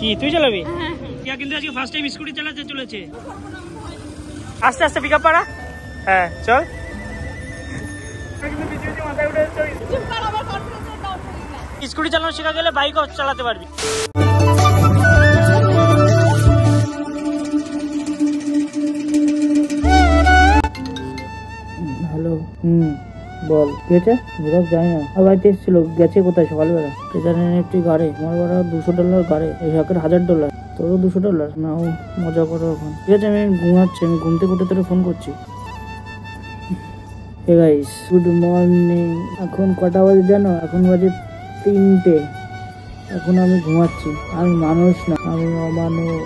কি তুই চালাবি? রিয়া কিন্তু আজকে ফার্স্ট টাইম স্কুটি চালাতে চলেছে। আস্তে আস্তে পিকআপ পাড়া। হ্যাঁ চল। স্কুটি চালানো শেখা গেলে বাইকও চালাতে পারবি। হ্যালো। বল কি হয়েছে? নীরব জানি না, আর বাড়িতে এসেছিল, গেছে কোথায় সকালবেলা? একটি গাড়ি, আমার ভাড়া $200 গাড়ি, এই শাকের $1000, তোরও $200 না? ও মজা করো এখন। ঠিক আছে আমি ঘুমাচ্ছি, আমি ঘুম থেকে উঠে তোরে ফোন করছি। Hey guys, good morning. এখন কটা বাজে জানো? এখন বাজে 3টে। এখন আমি ঘুমাচ্ছি। আমি মানুষ না, আমি অমানুষ।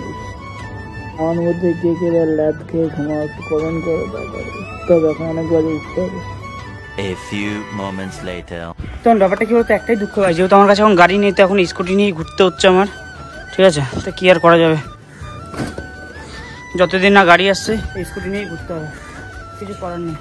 আমার মধ্যে কে কে ল্যাদ খেয়ে ঘুমাও একটু কমেন্ট করো। তবে এখন অনেক বাজে উঠতে হবে। A few moments later. তখন ব্যাপারটা কি বলতো, একটাই দুঃখ হয়, যেহেতু আমার কাছে এখন গাড়ি নেই, তো এখন স্কুটি নিয়ে ঘুরতে হচ্ছে আমার। ঠিক আছে, তো কি আর করা যাবে, যতদিন না গাড়ি আসছে এই স্কুটি নিয়েই ঘুরতে হবে, কিছু করার নেই।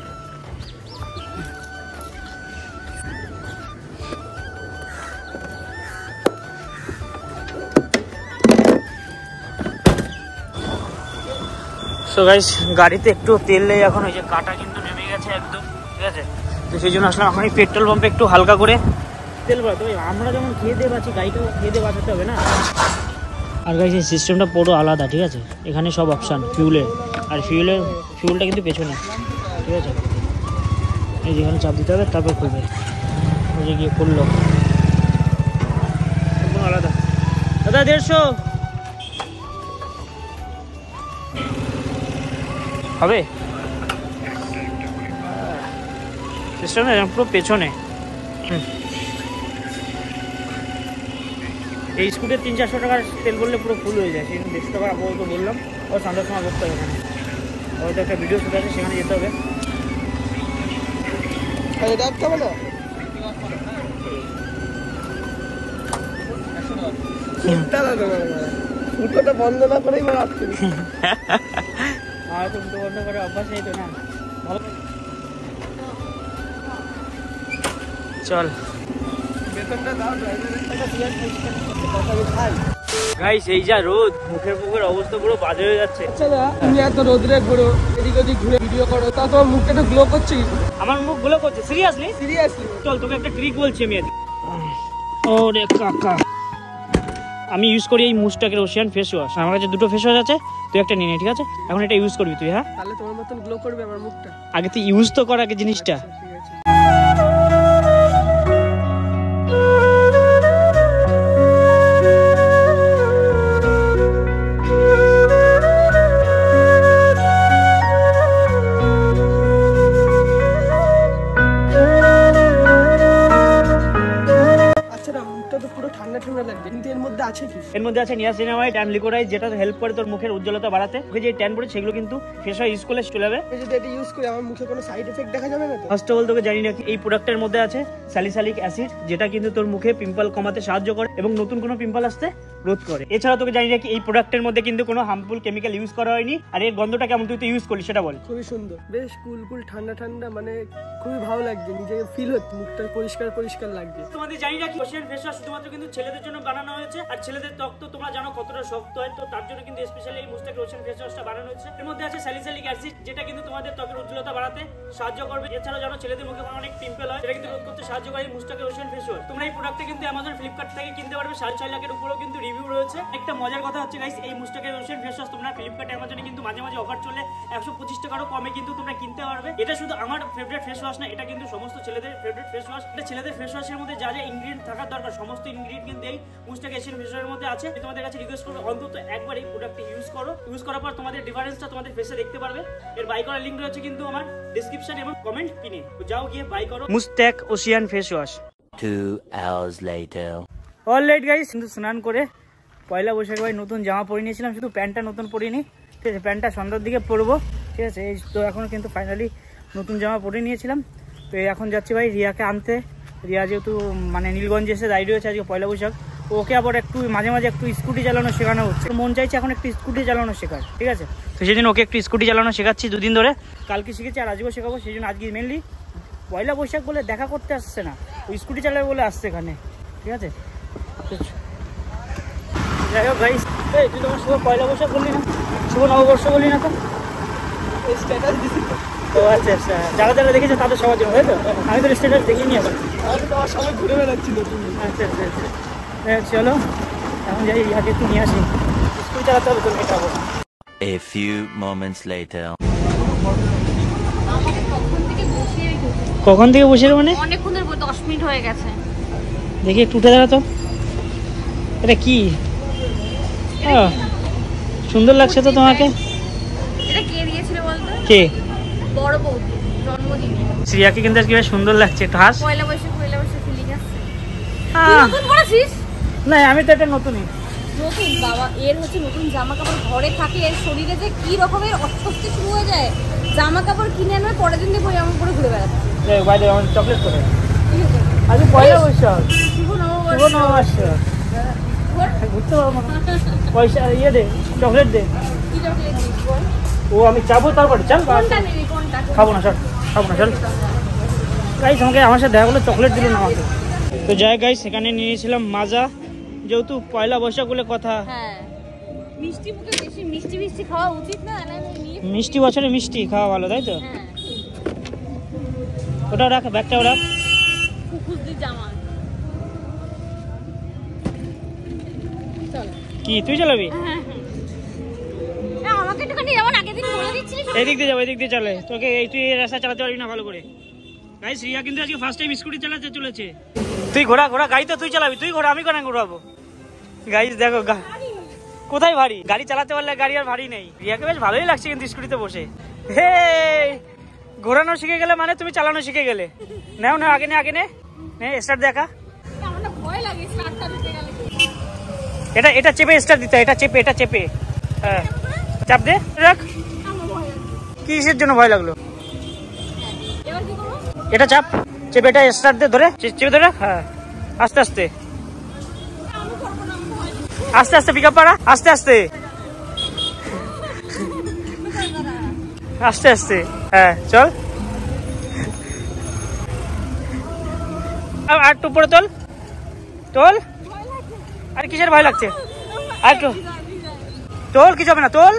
সো গাইস, গাড়িতে একটু তেল নেই এখন, ওই যে কাটা কিন্তু নেমে গেছে একদম। ঠিক আছে, তো সেই জন্য আসলাম এখন এই পেট্রোল পাম্পে একটু হালকা করে তেল ভরা। তবে আমরা যেমন খেয়ে দিয়ে বাঁচি, গাড়িটাও খেয়ে দিয়ে বাঁচাতে হবে না। আর গাইস এই সিস্টেমটা পুরো আলাদা। ঠিক আছে, এখানে সব অপশান ফিউলের, আর ফিউলটা কিন্তু পেছনে। ঠিক আছে, এই যেখানে চাপ দিতে হবে তারপর খুলবে, ওই যে গিয়ে খুললো, সম্পূর্ণ আলাদা। দাদা 150 হবে সিস্টেমটা পুরো পেছনে। এই স্কুটির 300-400 টাকার তেল বললে পুরো ফুল হয়ে যায়, সেই 150 টাকা আপাতত বললাম। ও সন্ধ্যার সময় করতে হবে এখানে, হয়তো একটা ভিডিও শুট আছে, সেখানে যেতে হবে। বন্ধ না করেই আর তো বন্ধ করে অভ্যাস নেই তো না। চল গাইস, এই যা রোদ, মুখের অবস্থা পুরো বাজে হয়ে যাচ্ছে। তুমি এত রোদরে ঘুরো, এদিক ওদিক ঘুরে ভিডিও করো, তা তোমার মুখটা তো গ্লো করছে। আমার মুখ গ্লো করছে? সিরিয়াসলি? চল তোকে একটা ট্রিক বলছি আমি। ওরে কাকা, আমি ইউজ করি এই মুস্টাকের ওশিয়ান ফেস ওয়াশ। আমার কাছে 2টো ফেস ওয়াশ আছে, তুই একটা নিয়ে নে। ঠিক আছে, এখন এটা ইউজ করবি তুই। হ্যাঁ, তাহলে তোমার মতন গ্লো করবে আমার মুখটা। আগে তুই ইউজ তো কর আগে জিনিসটা। ঠিক আছে। এর মধ্যে আছে নিয়াসিনামাইড এন্ড লিকোরাইড, যেটা হেল্প করে তোর মুখের উজ্জ্বলতা বাড়াতে। মুখে যে ট্যান পড়ে সেগুলো কিন্তু ফেস ওয়াশ ইউজ করলে চলে যাবে। যদি এটা ইউজ করি আমার মুখে কোনো সাইড এফেক্ট দেখা যাবে না তো? ফার্স্ট অফ অল তোকে জানি না এই প্রোডাক্টের মধ্যে আছে স্যালিসাইলিক অ্যাসিড, যেটা কিন্তু তোর মুখে পিম্পল কমাতে সাহায্য করে এবং নতুন কোনো পিম্পল আসতে রোধ করে। এছাড়া তোকে জানি না এই প্রোডাক্টের মধ্যে কিন্তু কোনো হার্মফুল কেমিক্যাল ইউজ করা হয়নি। আর এর গন্ধটা কেমন, তুই তো ইউজ করলি সেটা বল। খুবই সুন্দর, বেশ কুল ঠান্ডা ঠান্ডা, মানে খুবই ভালো লাগছে, নিজেকে ফিল হচ্ছে, মুখটা পরিষ্কার লাগছে। তোমাদের জানি না ওশিয়ান ফেস ওয়াশ শুধুমাত্র কিন্তু ছেলেদের জন্য বানানো হয়েছে, আর ছেলেদের ত্বক তো তোমরা জানো কতটা শক্ত হয়, তো তার জন্য কিন্তু স্পেশালি এই মুস্তাক ওশিয়ান ফেস ওয়াশটা বানানো হয়েছে। এর মধ্যে আছে স্যালিসাইলিক অ্যাসিড, যেটা কিন্তু তোমাদের ত্বকের উজ্জ্বলতা বাড়াতে সাহায্য করবে। এছাড়াও জানো ছেলেদের মুখে অনেক পিম্পল হয়, সেটা কিন্তু রোধ করতে সাহায্য করে এই মুস্তাক ওশিয়ান ফেস ওয়াশ। তোমরা এই প্রোডাক্টটা কিন্তু অ্যামাজন ফ্লিপকার্ট থেকে কিনতে পারবে, 6.5 লাখের উপরেও কিন্তু রিভিউ রয়েছে। একটা মজার কথা হচ্ছে গাইস, এই মুস্তাক ওশিয়ান ফেস ওয়াশ তোমরা ফ্লিপকার্ট অ্যামাজনে কিন্তু মাঝে মাঝে অফার চলে, 125 টাকারও কমে কিন্তু তোমরা কিনতে পারবে। এটা শুধু আমার ফেভারিট ফেস ওয়াশ না, এটা কিন্তু সমস্ত ছেলেদের ফেভারিট ফেস ওয়াশ। এটা ছেলেদের ফেস ওয়াশের মধ্যে যা যা ইনগ্রেডিয়েন্ট থাকার দরকার সমস্ত ইনগ্রেডিয়েন্ট কিন্তু এই মুস্তাক ওশিয়ান ফেস ওয়াশের মধ্যে আছে। তোমাদের কাছে রিকোয়েস্ট করবো অন্তত একবার এই প্রোডাক্টটি ইউজ করো। ইউজ করার পর তোমাদের ডিফারেন্সটা তোমাদের ফেসে দেখতে পারবে। এর বাই করার লিংক রয়েছে কিন্তু আমার ডেসক্রিপশন এবং কমেন্ট পিনে, যাও গিয়ে বাই করো মুস্তাক ocean face wash. 2 hours later. Alright guys, কিন্তু স্নান করে পয়লা বৈশাখে ভাই নতুন জামা পরে নিয়েছিলাম, শুধু প্যান্টটা নতুন পরিনি। ঠিক আছে, প্যান্টটা সন্ধ্যার দিকে পরবো। ঠিক আছে, এই তো এখন কিন্তু ফাইনালি নতুন জামা পরে নিয়েছিলাম। তো এখন যাচ্ছি ভাই রিয়াকে আনতে। রিয়া যেহেতু মানে নীলগঞ্জে এসে দাঁড়িয়ে রয়েছে আজকে পয়লা বৈশাখ, ওকে আবার একটু মাঝে মাঝে একটু স্কুটি চালানো শেখানো হচ্ছে। মন চাইছে এখন একটু স্কুটি চালানো শেখার। ঠিক আছে, তো সেদিন ওকে একটু স্কুটি চালানো শেখাচ্ছি 2 দিন ধরে। কালকে শিখেছি আর আজকেও শেখাবো। সেই জন্য আজকে মেনলি পয়লা বৈশাখ বলে দেখা করতে আসছে না, ওই স্কুটি চালাবে বলে আসছে এখানে। ঠিক আছে, যাই হোক গাইস, এই তুই তোমার শুভ পয়লা বৈশাখ বললি না, শুভ নববর্ষ বললি না তো? স্ট্যাটাস দিছি ও আচ্ছা আচ্ছা, যারা যারা দেখেছে তাদের সবার জন্য, তাই তো? আমি তো স্ট্যাটাস দেখিনি এখন। আমি তো আমার সবাই ঘুরে বেড়াচ্ছিল তুমি। আচ্ছা আচ্ছা আচ্ছা, চলো এখন যাই, ইয়াকে একটু নিয়ে আসি, স্কুল চালাতে হবে, তোর মেটাবো। A few moments later. কখন থেকে বসে মানে? অনেকক্ষণ ধরে 10 মিনিট হয়ে গেছে। দেখি একটু উঠে দাঁড়া তো, এটা কি? সুন্দর লাগছে তো তোমাকে। এটা কে দিয়েছিল বলতো? কে? বড় বৌদি, জন্মদিনে। শ্রিয়াকে কিন্তু আজকে বেশ সুন্দর লাগছে, একটু হাস। পয়লা বৈশাখ ফিলিং আসছে। তুই নতুন করেছিস? না আমি তো এটা নতুনই। নতুন বাবা, এর হচ্ছে নতুন জামা কাপড় ঘরে থাকে, এর শরীরে যে কি রকমের অস্বস্তি শুরু হয়ে যায়। জামা কাপড় কিনে আনবে, পরের দিন দিয়ে এমন করে ঘুরে বেড়াচ্ছে। বাইরে আমার চকলেট করে আজকে পয়লা বৈশাখ, শুভ শুভ নববর্ষ। ঘুরতে পারবো না, পয়সা ইয়ে দে, চকলেট দে। কি চকলেট দিবি বল? ও আমি যাবো তারপরে, চল। কোনটা নিবি কোনটা? খাবো না চল, খাবো না চল। গাইস আমাকে, আমার সাথে দেখা করলো, চকলেট দিল না আমাকে। তো যাই গাইস, সেখানে নিয়েছিলাম মাজা, যেহেতু পয়লা বৈশাখ বলে কথা। হ্যাঁ, মিষ্টি মুখে বেশি মিষ্টি মিষ্টি খাওয়া উচিত না, না নিয়ে। মিষ্টি বছরে মিষ্টি খাওয়া ভালো, তাই তো? হ্যাঁ, ওটাও রাখ, ব্যাগটাও রাখ। কুকুরদের জামা। চল। কি তুই চালাবি? হ্যাঁ হ্যাঁ, আমাকে একটুখানি যেমন আগের দিন বলে দিচ্ছিস। এদিক দিয়ে যাবো, এদিক দিয়ে চলে। তোকে এই তুই এই রাস্তা চালাতে পারবি না ভালো করে। গাইস রিয়া কিন্তু আজকে ফার্স্ট টাইম স্কুটি চালাতে চলেছে। তুই ঘোড়া ঘোড়া, গাড়ি তো তুই চালাবি, তুই ঘোড়া, আমি কেন ঘোরাবো? গাইস দেখো কোথায় ভারী, গাড়ি চালাতে পারলে গাড়ি আর ভারী নেই। রিয়াকে বেশ ভালোই লাগছে কিন্তু স্কুটিতে বসে। হে, ঘোরানো শিখে গেলে মানে তুমি চালানো শিখে গেলে। নাও না, আগে নে, আগে নে, স্টার্ট দেখা। আমার না ভয় লাগে স্টার্টটা দিতে গেলে। এটা এটা চেপে স্টার্ট দিতে, এটা চেপে, এটা চেপে। হ্যাঁ চাপ দে, রাখ। আমার ভয় লাগে। কিসের জন্য ভয় লাগলো? এবার কি করব? এটা চাপ, চেপে, এটা স্টার্ট দে, ধরে চেপে ধরে। হ্যাঁ আস্তে আস্তে, আস্তে আস্তে পিক আপ পাড়া, আস্তে আস্তে আস্তে আস্তে। হ্যাঁ চল, আর একটু উপরে তোল, তোল। আর কিসের ভয় লাগছে? আর একটু তোল, কিছু হবে না, তোল।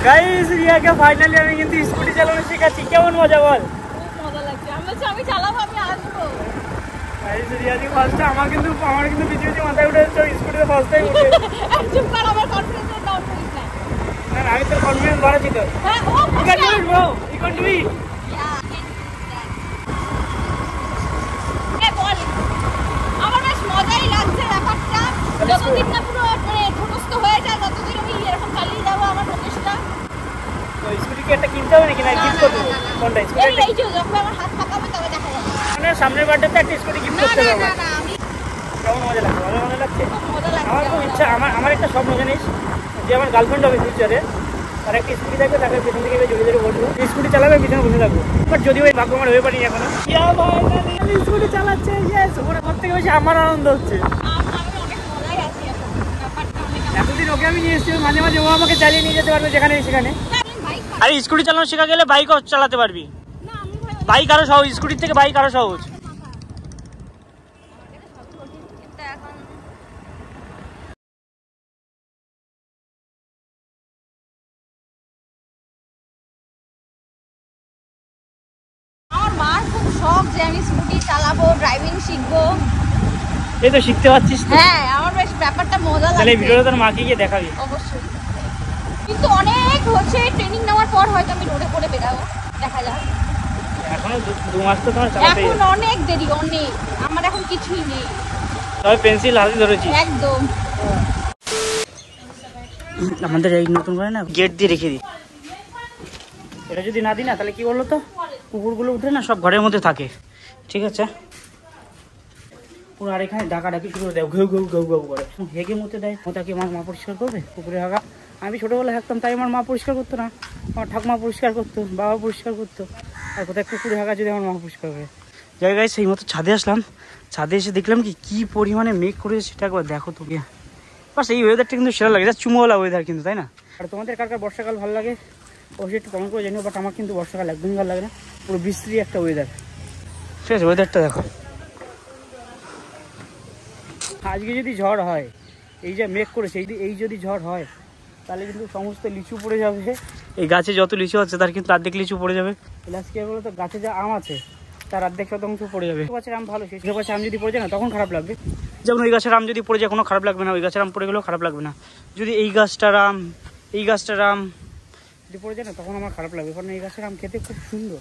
গাইস রিয়াকে ফাইনালি আমি কিন্তু স্কুটি চালানো শেখাচ্ছি, কেমন মজা বল? খুব মজা লাগছে। আমি চালাবো, আমি আসবো। গাইস রিয়াকে ফার্স্ট, আমার কিন্তু পিছু পিছু মাথায় উঠে যাচ্ছে স্কুটিতে ফার্স্ট টাইম উঠে। চুপ কর, আমার কনফিডেন্স ডাউন করিস না। না না, আমি তোর কনফিডেন্স বাড়াচ্ছি তো। হ্যাঁ, ও You can do it bro, you can do it. বল, আমার বেশ মজাই লাগছে ব্যাপারটা। যতদিন না পুরো ঠুনস্থ হয়ে যায়, ততদিন আমি এরকম চালিয়ে যাবো আমার প্রচেষ্টা। তো স্কুটি কি একটা কিনতে হবে নাকি, না গিফট করবো? কোনটা স্কুটি? এই যে যখন আমার হাত পাকাবে তবে দেখা যাবে। মানে সামনের বার্থডেতে একটা স্কুটি গিফট না করতে না হবে। না না, আমি কেমন মজা লাগছে, ভালো মজা লাগছে। খুব মজা আমার খুব লাগছে। ইচ্ছা, আমার একটা স্বপ্ন জানিস, যে আমার গার্লফ্রেন্ড হবে ফিউচারে, তার একটা স্কুটি থাকবে, তাকে পেছন থেকে জড়িয়ে ধরে বসবো, স্কুটি চালাবে, পিছনে বসে থাকবো। বাট যদিও ওই ভাগ্য আমার হয়ে পারিনি এখনো। স্কুটি চালাচ্ছে, ওর থেকে বেশি আমার আনন্দ হচ্ছে। আমি অনেক মজাই আছি এখন, ব্যাপারটা অনেক। এতদিন ওকে আমি নিয়ে এসেছি, মাঝে মাঝে ও আমাকে চালিয়ে নিয়ে যেতে পারবে যেখানে সেখানে। বাইক, আর স্কুটি চালানো শেখা গেলে বাইকও চালাতে পারবি। না আমি ভাই বাইক আরো সহজ, স্কুটির থেকে বাইক আরো সহজ। এটা এখন আমার মার খুব শখ যে আমি স্কুটি চালাবো, ড্রাইভিং শিখবো। এই তো শিখতে পারছিস তো। হ্যাঁ, আমার বেশ ব্যাপারটা মজা তাহলে এই লাগছে। ভিডিওটা তোর মাকে গিয়ে দেখাবি। অবশ্যই, কিন্তু অনেক হচ্ছে ট্রেনিং নেওয়ার পর হয়তো আমি রোডে করে বেরাবো, দেখা যাক। এখনো 2 মাস তো তোমার চালাতে। এখন অনেক দেরি, অনেক। আমার এখন কিছুই নেই, তবে পেন্সিল হাতে ধরেছি একদম। আমাদের এই নতুন করে না গেট দিয়ে রেখে দিই। এটা যদি না দিই না, তাহলে কি বললো তো, কুকুরগুলো উঠে না সব ঘরের মধ্যে থাকে। ঠিক আছে, পুরো আর এখানে ডাকাডাকি শুরু করে দেয়, ঘেউ ঘেউ ঘেউ ঘেউ করে, হেগে মতে দেয়। ওটাকে আমার মা পরিষ্কার করবে, কুকুরে হাগা। আমি ছোটোবেলায় হাঁকতাম, তাই আমার মা পরিষ্কার করতো না, আমার ঠাকুমা পরিষ্কার করতো, বাবা পরিষ্কার করতো। আর কোথায় কুকুরে হাগা যদি আমার মা পরিষ্কার করে। যাই গাইস, সেই মতো ছাদে আসলাম। ছাদে এসে দেখলাম কি পরিমাণে মেঘ করেছে, সেটা একবার দেখো তো গিয়া। বাস এই ওয়েদারটা কিন্তু সেরা লাগে, চুমোওয়ালা ওয়েদার কিন্তু, তাই না? আর তোমাদের কার কার বর্ষাকাল ভালো লাগে অবশ্যই একটু কমেন্ট করে জানিও। বাট আমার কিন্তু বর্ষাকাল একদমই ভালো লাগে না, পুরো বিশ্রী একটা ওয়েদার। ঠিক আছে, ওয়েদারটা দেখো। আজকে যদি ঝড় হয়, এই যে মেঘ করেছে, এই যদি ঝড় হয় তাহলে কিন্তু সমস্ত লিচু পড়ে যাবে। এই গাছে যত লিচু আছে তার কিন্তু অর্ধেক লিচু পড়ে যাবে। প্লাস কি বলতো, গাছে যা আম আছে তার অর্ধেক শতাংশ পড়ে যাবে। গাছের আম ভালো, সেই গাছের আম যদি পড়ে যায় না তখন খারাপ লাগবে। যেমন ওই গাছের আম যদি পড়ে যায় কোনো খারাপ লাগবে না, ওই গাছের আম পড়ে গেলেও খারাপ লাগবে না। যদি এই গাছটার আম যদি পড়ে যায় না তখন আমার খারাপ লাগবে, কারণ এই গাছের আম খেতে খুব সুন্দর।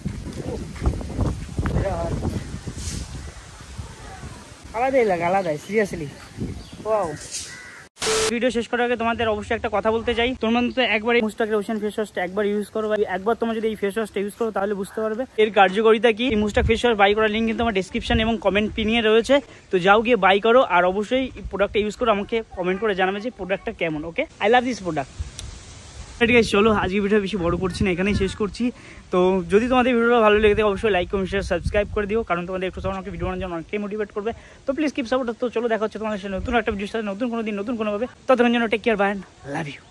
আলাদাই লাগে, আলাদাই, সিরিয়াসলি। ওয়াও। ভিডিও শেষ করার আগে তোমাদের অবশ্যই একটা কথা বলতে চাই, তোমরা তো একবার এই মুস্তাকের ওশান ফেস ওয়াশটা একবার ইউজ করো, বা একবার তোমরা যদি এই ফেস ওয়াশটা ইউজ করো তাহলে বুঝতে পারবে এর কার্যকারিতা কি। এই মুস্তাক ফেস ওয়াশ বাই করার লিঙ্ক কিন্তু আমার ডেসক্রিপশন এবং কমেন্ট পিনে রয়েছে, তো যাও গিয়ে বাই করো। আর অবশ্যই এই প্রোডাক্টটা ইউজ করো, আমাকে কমেন্ট করে জানাবে যে প্রোডাক্টটা কেমন। ওকে, আই লাভ দিস প্রোডাক্ট। ঠিক আছে, চলো আজকে ভিডিও বেশি বড় করছি না, এখানেই শেষ করছি। তো যদি তোমাদের ভিডিওটা ভালো লেগে থাকে অবশ্যই লাইক কমেন্ট শেয়ার সাবস্ক্রাইব করে দিও, কারণ তোমাদের একটু সময় আমাকে ভিডিও বানানোর জন্য অনেকটাই মোটিভেট করবে। তো প্লিজ কিপ সাপোর্ট। তো চলো দেখা হচ্ছে তোমাদের সাথে নতুন একটা ভিডিওর সাথে, নতুন কোনো দিন নতুন কোনোভাবে। ততক্ষণ জন্য take care, bye, love you.